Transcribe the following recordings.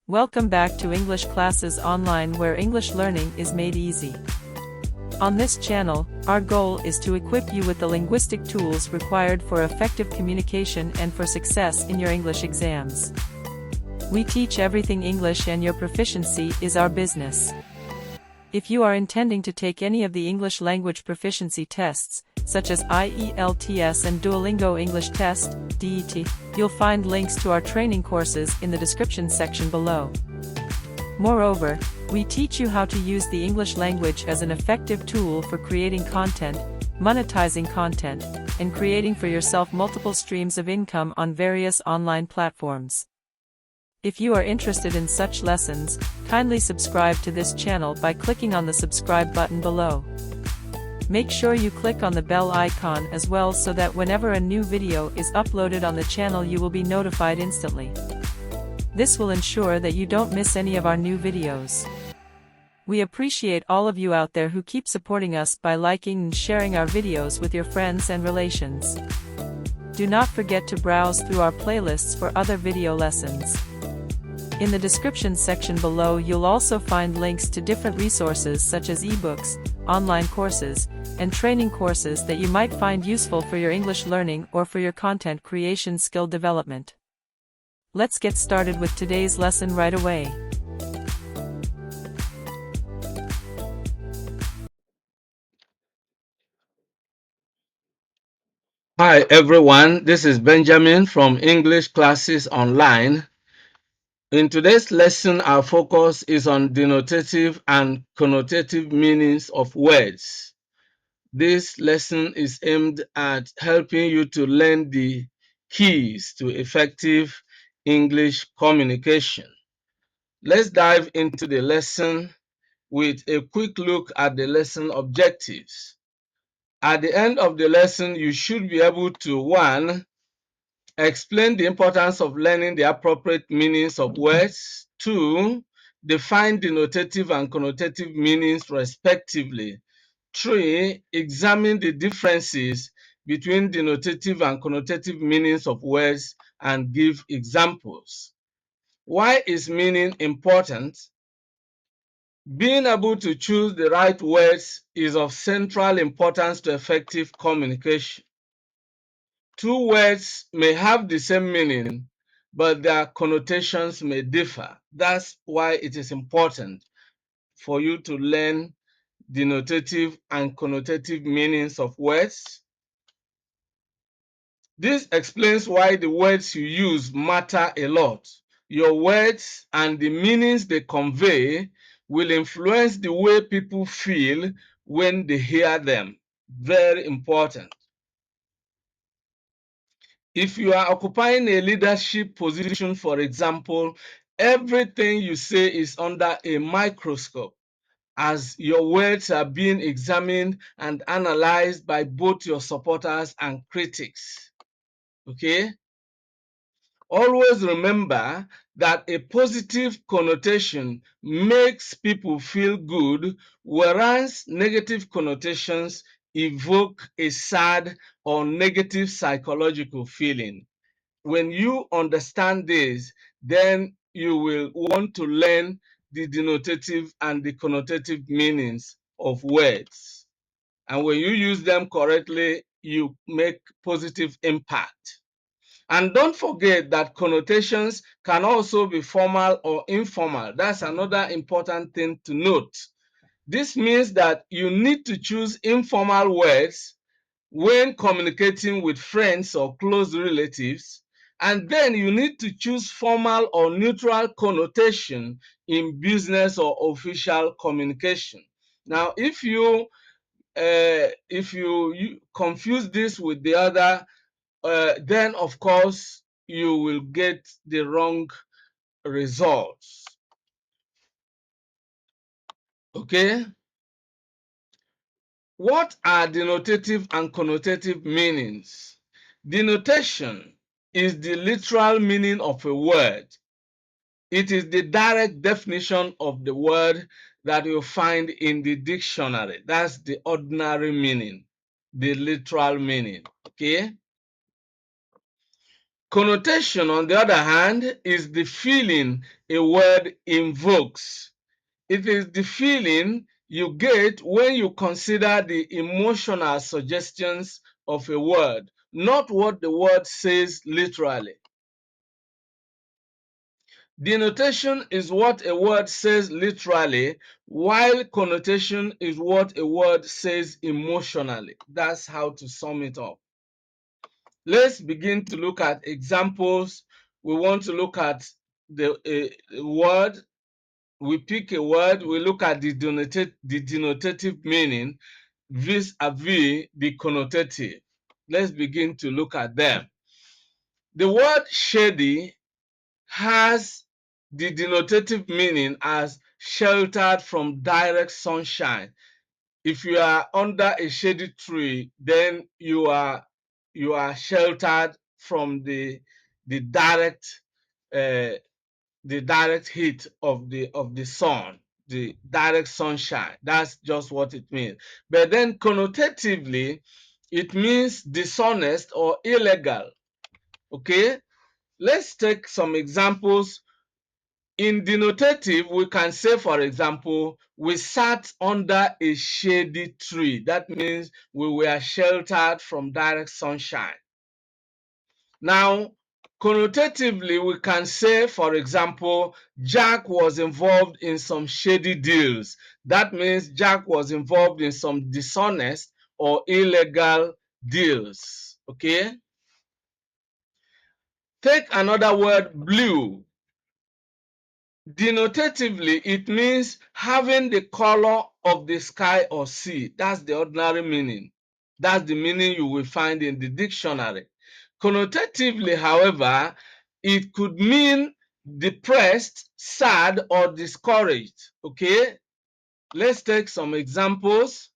Welcome back to English Classes Online, where English learning is made easy. On this channel, our goal is to equip you with the linguistic tools required for effective communication and for success in your English exams. We teach everything English, and your proficiency is our business. If you are intending to take any of the English language proficiency tests, such as IELTS and Duolingo English Test, DET, you'll find links to our training courses in the description section below. Moreover, we teach you how to use the English language as an effective tool for creating content, monetizing content, and creating for yourself multiple streams of income on various online platforms. If you are interested in such lessons, kindly subscribe to this channel by clicking on the subscribe button below. Make sure you click on the bell icon as well, so that whenever a new video is uploaded on the channel you will be notified instantly. This will ensure that you don't miss any of our new videos. We appreciate all of you out there who keep supporting us by liking and sharing our videos with your friends and relations. Do not forget to browse through our playlists for other video lessons. In the description section below you'll also find links to different resources such as ebooks, online courses, and training courses that you might find useful for your English learning or for your content creation skill development. Let's get started with today's lesson right away. Hi everyone, this is Benjamin from English Classes Online. In today's lesson, our focus is on denotative and connotative meanings of words. This lesson is aimed at helping you to learn the keys to effective English communication. Let's dive into the lesson with a quick look at the lesson objectives. At the end of the lesson, you should be able to 1. Explain the importance of learning the appropriate meanings of words. 2. Define denotative and connotative meanings respectively. 3. Examine the differences between denotative and connotative meanings of words and give examples. Why is meaning important? Being able to choose the right words is of central importance to effective communication. Two words may have the same meaning, but their connotations may differ. That's why it is important for you to learn denotative and connotative meanings of words. This explains why the words you use matter a lot. Your words and the meanings they convey will influence the way people feel when they hear them. Very important. If you are occupying a leadership position, for example, everything you say is under a microscope, as your words are being examined and analyzed by both your supporters and critics. Okay? Always remember that a positive connotation makes people feel good, whereas negative connotations evoke a sad or negative psychological feeling. When you understand this, then you will want to learn the denotative and the connotative meanings of words. And when you use them correctly, you make positive impact. And don't forget that connotations can also be formal or informal. That's another important thing to note. This means that you need to choose informal words when communicating with friends or close relatives, and then you need to choose formal or neutral connotation in business or official communication. Now, if you confuse this with the other, then of course you will get the wrong results. Okay? What are denotative and connotative meanings? Denotation is the literal meaning of a word. It is the direct definition of the word that you find in the dictionary. That's the ordinary meaning, the literal meaning. Okay? Connotation, on the other hand, is the feeling a word invokes. It is the feeling you get when you consider the emotional suggestions of a word, not what the word says literally. Denotation is what a word says literally, while connotation is what a word says emotionally. That's how to sum it up. Let's begin to look at examples. We want to look at a word. We pick a word, we look at the denotative meaning vis-a-vis the connotative. Let's begin to look at them. The word shady has the denotative meaning as sheltered from direct sunshine. If you are under a shady tree, then you are sheltered from the direct uh, the direct heat of the sun, the direct sunshine. That's just what it means. But then connotatively, it means dishonest or illegal. Okay, let's take some examples. In denotative, we can say, for example, we sat under a shady tree. That means we were sheltered from direct sunshine. Now, connotatively, we can say, for example, Jack was involved in some shady deals. That means Jack was involved in some dishonest or illegal deals. Okay? Take another word, blue. Denotatively, it means having the color of the sky or sea. That's the ordinary meaning. That's the meaning you will find in the dictionary. Connotatively, however, it could mean depressed, sad, or discouraged. Okay, let's take some examples.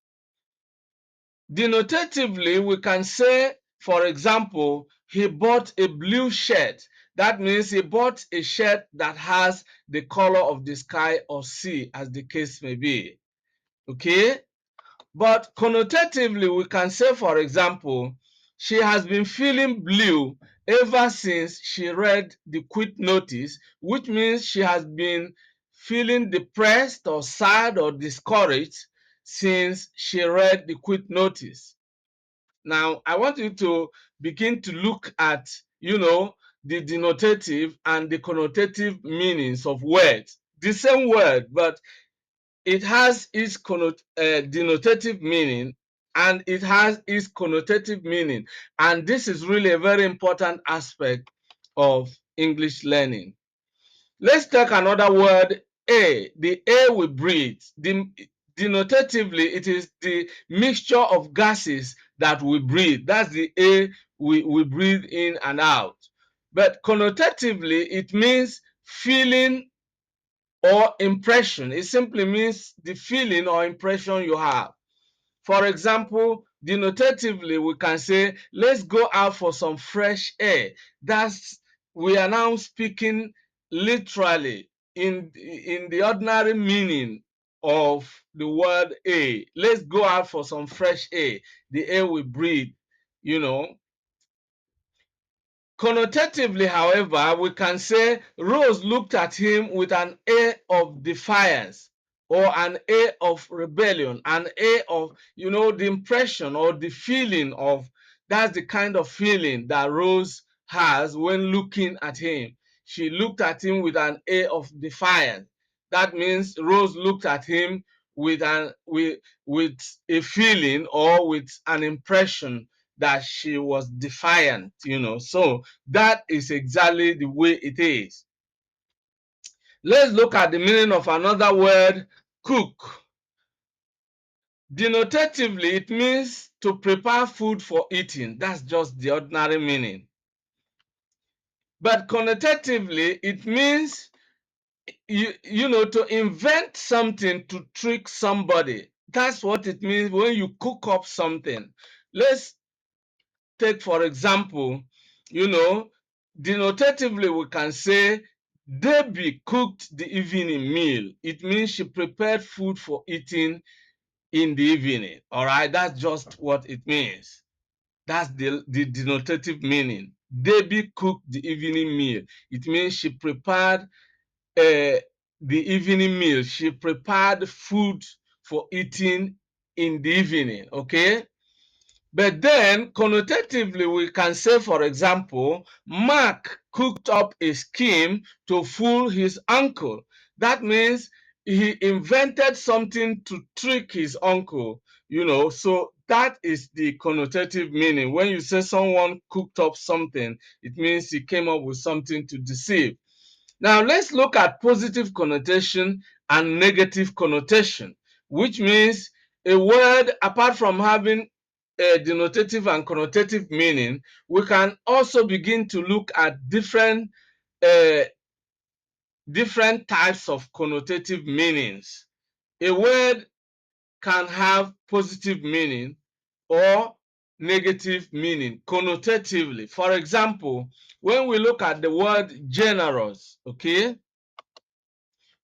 Denotatively, we can say, for example, he bought a blue shirt. That means he bought a shirt that has the color of the sky or sea, as the case may be. Okay? But connotatively, we can say, for example, she has been feeling blue ever since she read the quit notice, which means she has been feeling depressed or sad or discouraged since she read the quit notice. Now, I want you to begin to look at, the denotative and the connotative meanings of words. The same word, but it has its denotative meaning and it has its connotative meaning. And this is really a very important aspect of English learning. Let's take another word, air. The air we breathe. Denotatively, it is the mixture of gases that we breathe. That's the air we breathe in and out. But connotatively, it means feeling or impression. It simply means the feeling or impression you have. For example, denotatively, we can say, let's go out for some fresh air. That's, we are now speaking literally in the ordinary meaning of the word air. Let's go out for some fresh air, the air we breathe, you know. Connotatively, however, we can say Rose looked at him with an air of defiance or an air of rebellion, an air of, the impression or the feeling of, that's the kind of feeling that Rose has when looking at him. She looked at him with an air of defiance. That means Rose looked at him with with a feeling or with an impression that she was defiant, So that is exactly the way it is. Let's look at the meaning of another word, cook. Denotatively, it means to prepare food for eating. That's just the ordinary meaning. But connotatively, it means to invent something to trick somebody. That's what it means when you cook up something. Let's take, for example, denotatively we can say Debbie cooked the evening meal. It means she prepared food for eating in the evening. All right, that's just what it means. That's the denotative meaning. Debbie cooked the evening meal. It means she prepared the evening meal. She prepared food for eating in the evening. Okay. But then, connotatively, we can say, for example, Mark cooked up a scheme to fool his uncle. That means he invented something to trick his uncle, So that is the connotative meaning. When you say someone cooked up something, it means he came up with something to deceive. Now, let's look at positive connotation and negative connotation, which means a word, apart from having a denotative and connotative meaning, we can also begin to look at uh, different types of connotative meanings. A word can have positive meaning or negative meaning connotatively. For example, when we look at the word generous, okay?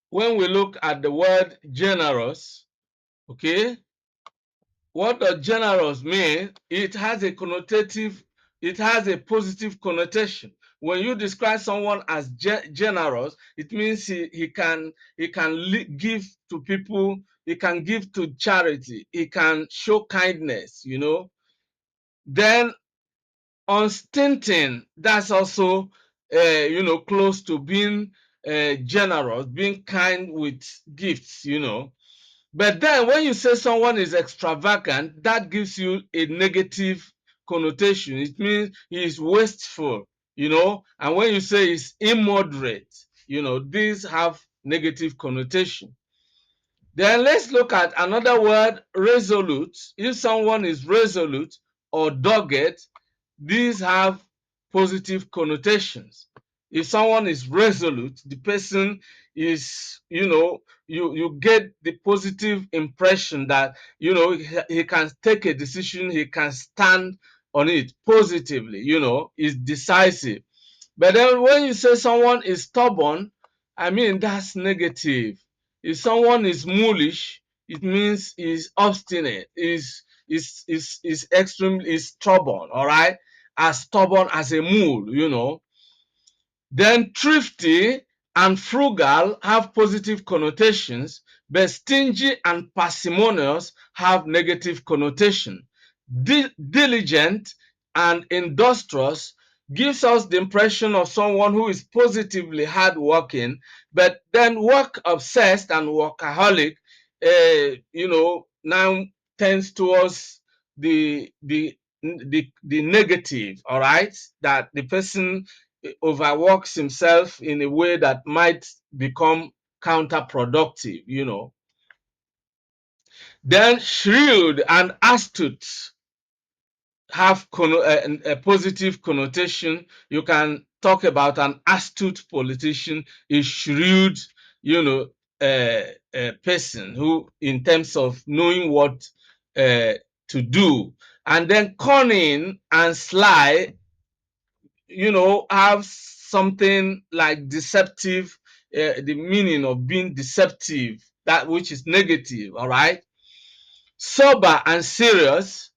When we look at the word generous, okay, what does generous mean? It has a connotative, it has a positive connotation. When you describe someone as generous, it means he can give to people, he can give to charity, he can show kindness. Then unstinting, that's also close to being generous, being kind with gifts. But then when you say someone is extravagant, that gives you a negative connotation. It means he is wasteful. And when you say he's immoderate, these have negative connotation. Then let's look at another word, resolute. If someone is resolute or dogged, these have positive connotations. If someone is resolute, the person is, you get the positive impression that, he can take a decision, he can stand on it positively, is decisive. But then when you say someone is stubborn, I mean, that's negative. If someone is foolish, it means he's obstinate, is extremely is stubborn, all right? As stubborn as a mule. Then thrifty and frugal have positive connotations, but stingy and parsimonious have negative connotation. Diligent and industrious gives us the impression of someone who is positively hardworking, but then work obsessed and workaholic, now tends towards the negative, all right? That the person overworks himself in a way that might become counterproductive. Then shrewd and astute have a positive connotation. You can talk about an astute politician, a shrewd, you know, person who, in terms of knowing what to do. And then cunning and sly, have something like deceptive, the meaning of being deceptive, that which is negative, all right? Sober and serious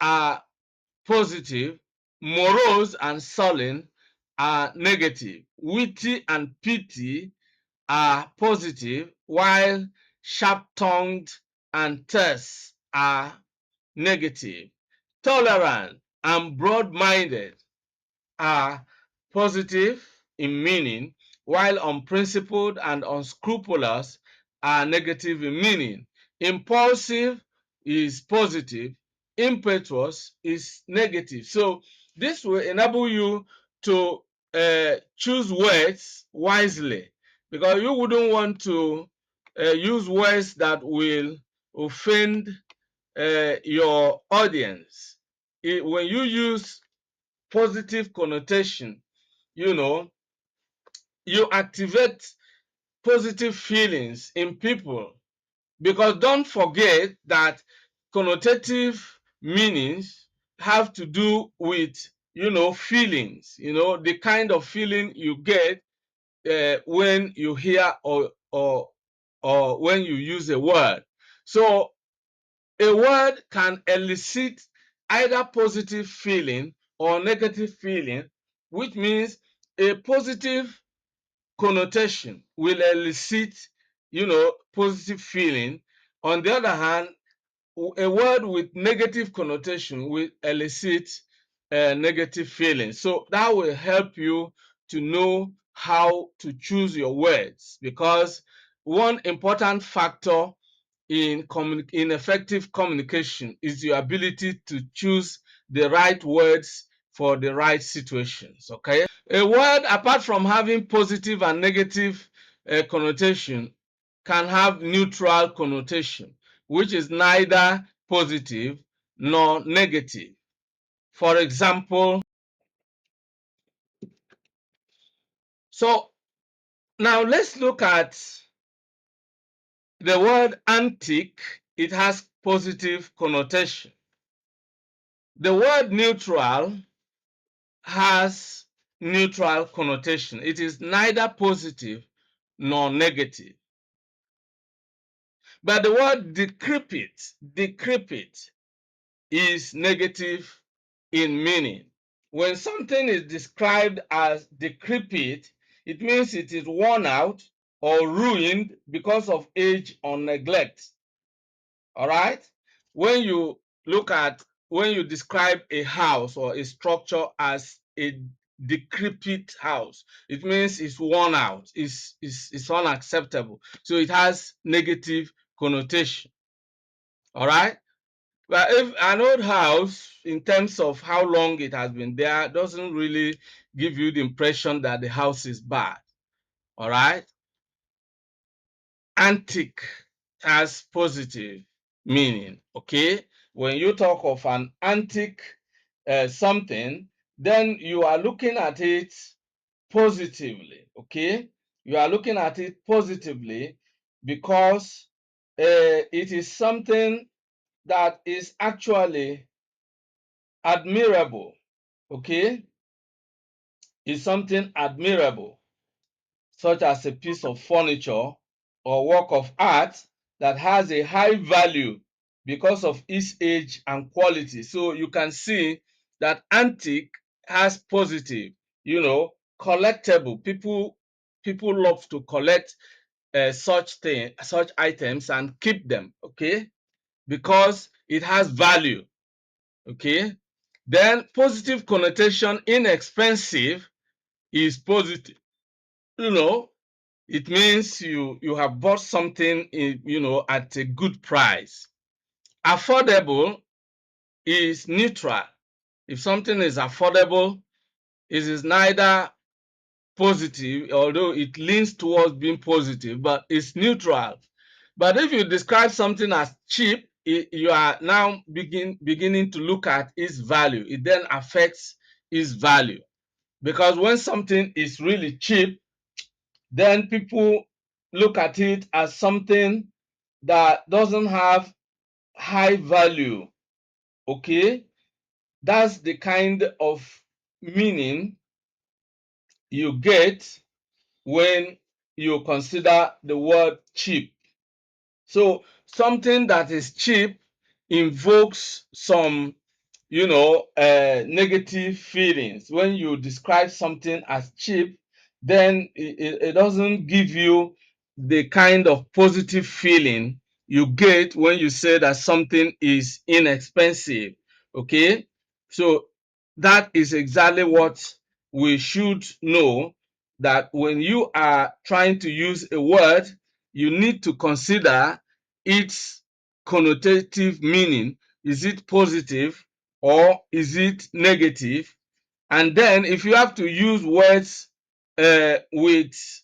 are positive, morose and sullen are negative, witty and pithy are positive, while sharp-tongued and terse are negative. Tolerant and broad-minded are positive in meaning, while unprincipled and unscrupulous are negative in meaning. Impulsive is positive, impetuous is negative. So this will enable you to choose words wisely, because you wouldn't want to use words that will offend your audience. When you use positive connotation, you know, you activate positive feelings in people, because don't forget that connotative meanings have to do with, feelings, the kind of feeling you get when you hear or when you use a word. So a word can elicit either positive feeling or negative feeling, which means a positive connotation will elicit, positive feeling. On the other hand, a word with negative connotation will elicit negative feelings. So that will help you to know how to choose your words, because one important factor in effective communication is your ability to choose the right words for the right situations. Okay, a word, apart from having positive and negative connotation, can have neutral connotation, which is neither positive nor negative. For example, so now let's look at the word antique. It has positive connotation. The word neutral has neutral connotation. It is neither positive nor negative. But the word decrepit is negative in meaning. When something is described as decrepit, it means it is worn out or ruined because of age or neglect. All right? When you when you describe a house or a structure as a decrepit house, it means it's worn out, it's unacceptable. So it has negative connotation. All right? But if an old house, in terms of how long it has been there, doesn't really give you the impression that the house is bad. All right? Antique has positive meaning. Okay? When you talk of an antique something, then you are looking at it positively. Okay? You are looking at it positively because it is something that is actually admirable. Okay, is something admirable, such as a piece of furniture or work of art that has a high value because of its age and quality. So you can see that antique has positive, collectible. People love to collect such items and keep them. Okay, because it has value. Okay, then positive connotation, inexpensive, is positive. You know, it means you have bought something at a good price. Affordable is neutral. If something is affordable, it is neither positive, although it leans towards being positive, but it's neutral. But if you describe something as cheap, you are now beginning to look at its value. It then affects its value, because when something is really cheap, then people look at it as something that doesn't have high value. Okay, that's the kind of meaning you get when you consider the word cheap. So something that is cheap invokes some, negative feelings. When you describe something as cheap, then it doesn't give you the kind of positive feeling you get when you say that something is inexpensive. Okay, so that is exactly what we should know, that when you are trying to use a word, you need to consider its connotative meaning. Is it positive or is it negative? And then if you have to use words with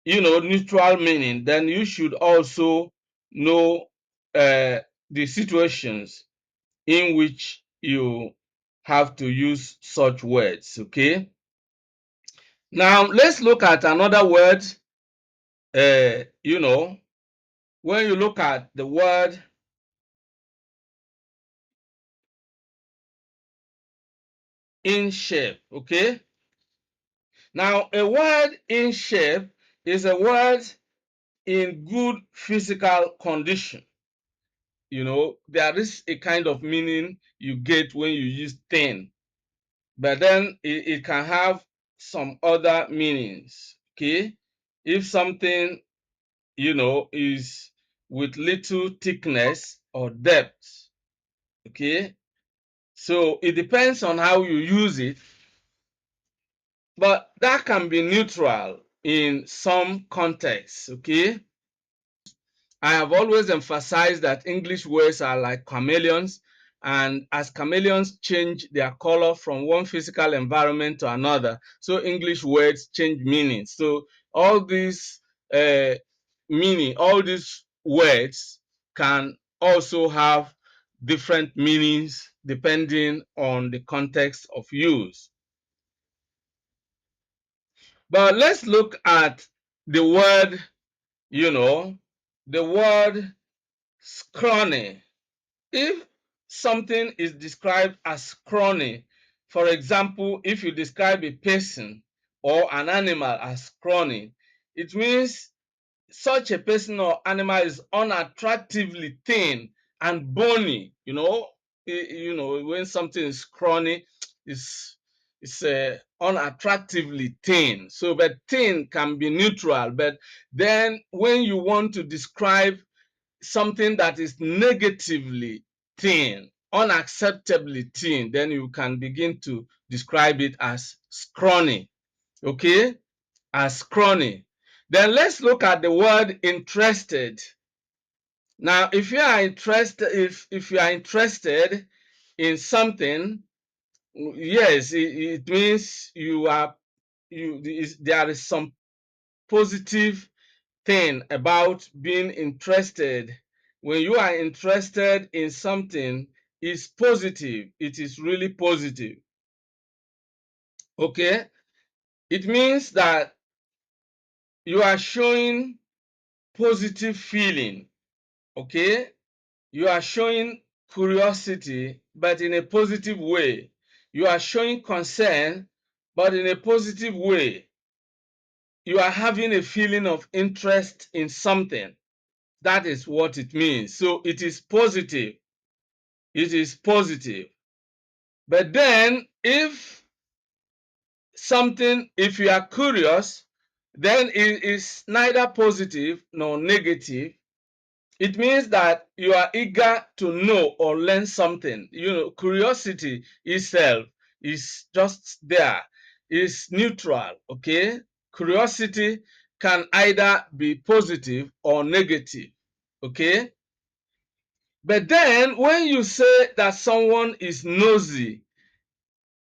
neutral meaning, then you should also know the situations in which you have to use such words. Okay, now let's look at another word. When you look at the word in shape. Okay, now a word in shape is a word in good physical condition. There is a kind of meaning you get when you use thin. but then it can have some other meanings. Okay, if something, is with little thickness or depth. Okay, so it depends on how you use it, but that can be neutral in some contexts. Okay, I have always emphasized that English words are like chameleons, and as chameleons change their color from one physical environment to another, so English words change meaning. So all these uh, all these words can also have different meanings depending on the context of use. But let's look at the word, the word scrawny. If something is described as scrawny, for example, if you describe a person or an animal as scrawny, it means such a person or animal is unattractively thin and bony. When something is scrawny, it's unattractively thin. So, but thin can be neutral. But then, when you want to describe something that is negatively thin, unacceptably thin, then you can begin to describe it as scrawny. Okay, as scrawny. Then let's look at the word interested. Now, if you are interested, if you are interested in something, yes, it means there is some positive thing about being interested. When you are interested in something, it's positive. It is really positive. Okay, it means that you are showing positive feeling. Okay, you are showing curiosity, but in a positive way. You are showing concern, but in a positive way. You are having a feeling of interest in something. That is what it means. So it is positive. It is positive. But then if you are curious, then it is neither positive nor negative. It means that you are eager to know or learn something. Curiosity itself is just there. It's neutral. Okay, curiosity can either be positive or negative. Okay, but then when you say that someone is nosy,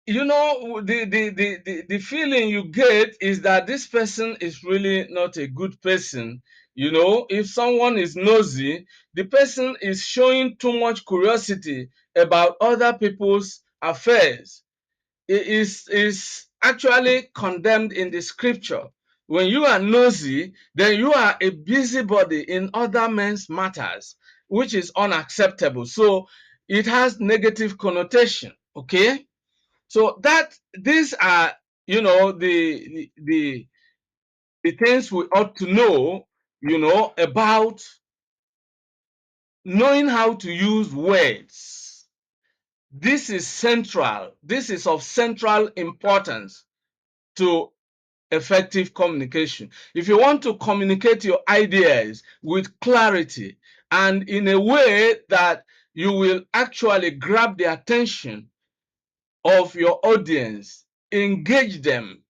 the feeling you get is that this person is really not a good person. If someone is nosy, the person is showing too much curiosity about other people's affairs. It is actually condemned in the scripture. When you are nosy, then you are a busybody in other men's matters, which is unacceptable. So it has negative connotation. Okay, so that these are, the things we ought to know, about knowing how to use words. This is central. This is of central importance to effective communication. If you want to communicate your ideas with clarity and in a way that you will actually grab the attention of your audience, engage them,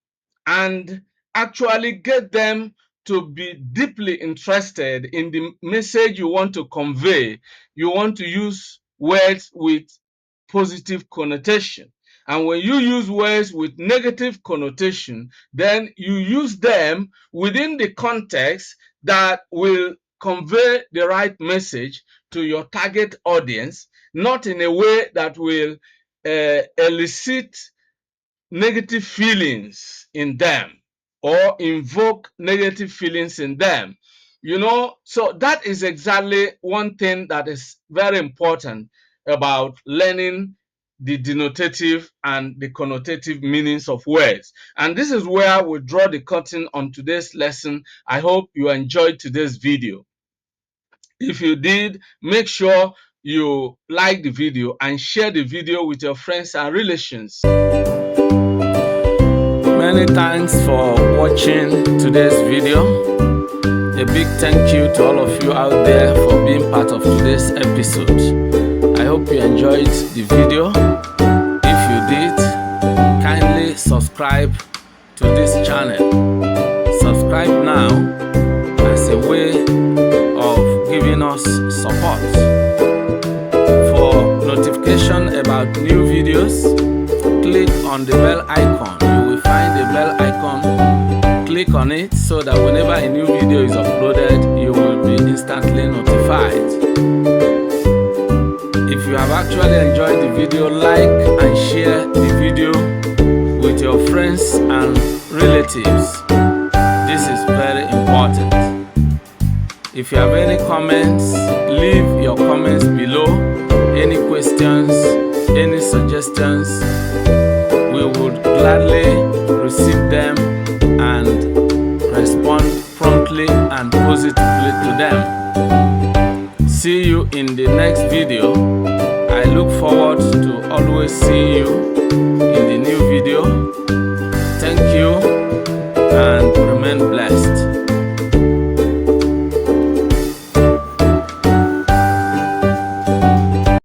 and actually get them to be deeply interested in the message you want to convey. You want to use words with positive connotation. And when you use words with negative connotation, then you use them within the context that will convey the right message to your target audience, not in a way that will elicit negative feelings in them or invoke negative feelings in them. So that is exactly one thing that is very important about learning the denotative and the connotative meanings of words. And this is where we draw the curtain on today's lesson. I hope you enjoyed today's video. If you did, make sure you like the video and share the video with your friends and relations. Many thanks for watching today's video. A big thank you to all of you out there for being part of today's episode. I hope you enjoyed the video. If you did, kindly subscribe to this channel. Subscribe now as a way of giving us support. For notification about new videos, click on the bell icon. You will find the bell icon. Click on it so that whenever a new video is uploaded, you will be instantly notified. If you have actually enjoyed the video, like and share the video with your friends and relatives. This is very important. If you have any comments, leave your comments below. Any questions, any suggestions, we would gladly receive them and respond promptly and positively to them. See you in the next video. I look forward to always seeing you